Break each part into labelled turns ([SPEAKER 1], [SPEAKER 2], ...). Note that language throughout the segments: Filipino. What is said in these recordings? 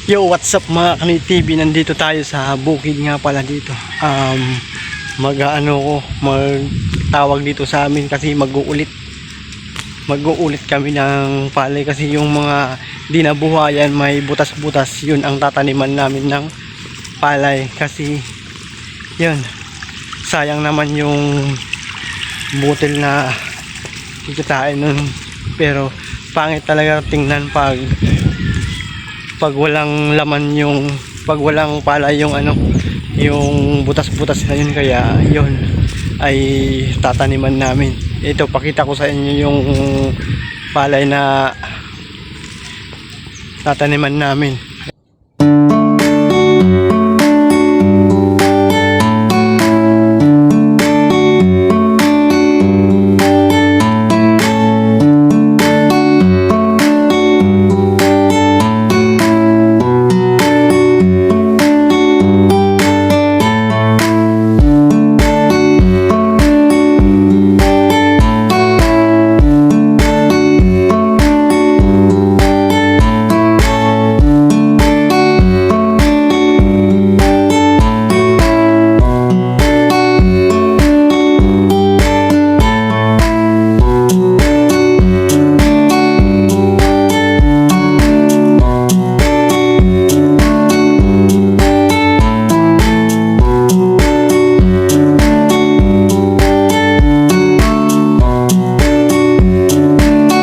[SPEAKER 1] Yo, what's up mga Kanoy TV? Nandito tayo sa bukid nga pala dito. Magtawag dito sa amin kasi mag-uulit kami ng palay kasi yung mga dinabuhayan may butas-butas, yun ang tataniman namin ng palay kasi yun, sayang naman yung butil na kikitain nun, pero pangit talaga tingnan pag walang laman pag walang palay yung butas-butas na yun, kaya yun ay tataniman namin. Ito, pakita ko sa inyo yung palay na tataniman namin.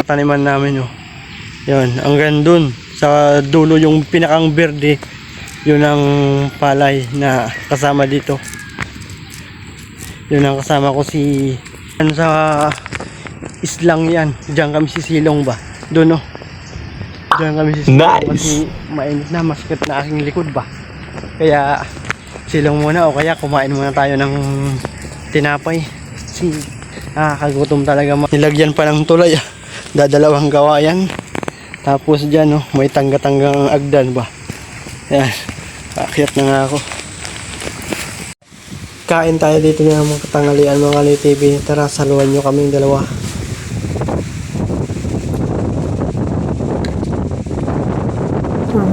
[SPEAKER 1] Taniman namin yun, hanggang dun sa dulo yung pinakang berde, yun ang palay na kasama dito. Yun ang kasama ko sa islang yan. Diyan kami sisilong ba doon diyan kami sisilong. Nice. Kasi mainit na, masakit na aking likod ba, kaya silong muna o kaya kumain muna tayo ng tinapay kasi kagutom talaga. Nilagyan pa ng tulay dadalawang gawayan, tapos dyan may tangga-tanggang agdan ba. Yan, aakyat na nga ako. Kain tayo dito ng mga katanghalian mga Kanoy TV. Tara, saluhan nyo kaming dalawa.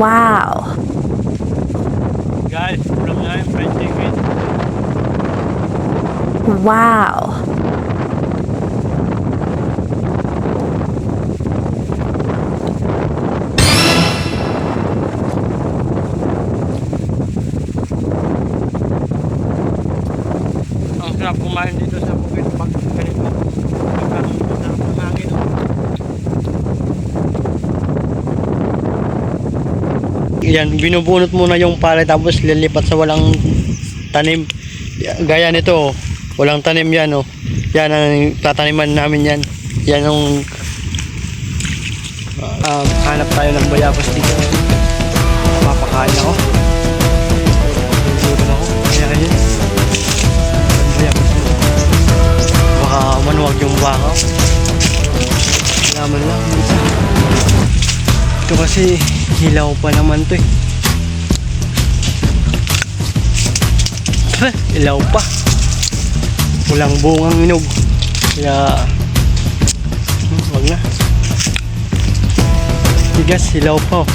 [SPEAKER 2] Wow!
[SPEAKER 1] Guys, from now fried chicken.
[SPEAKER 2] Wow!
[SPEAKER 1] Ang sarap kumain dito sa bukid pag ganito. Ang sarap ng hangin. Yan, binubunot muna yung palay tapos lilipat sa walang tanim. Gaya nito, walang tanim yan Yan ang tataniman namin yan. Yan yung hanap tayo ng bayabas dito. Mapakain ako. Dito ako. Kaya yun. Baka manuwag yung baka. Naman lang. Ito kasi hilaw pa naman to Hilaw pa. Walang bungang inog. Kaya wag na. Tigas, hilaw pa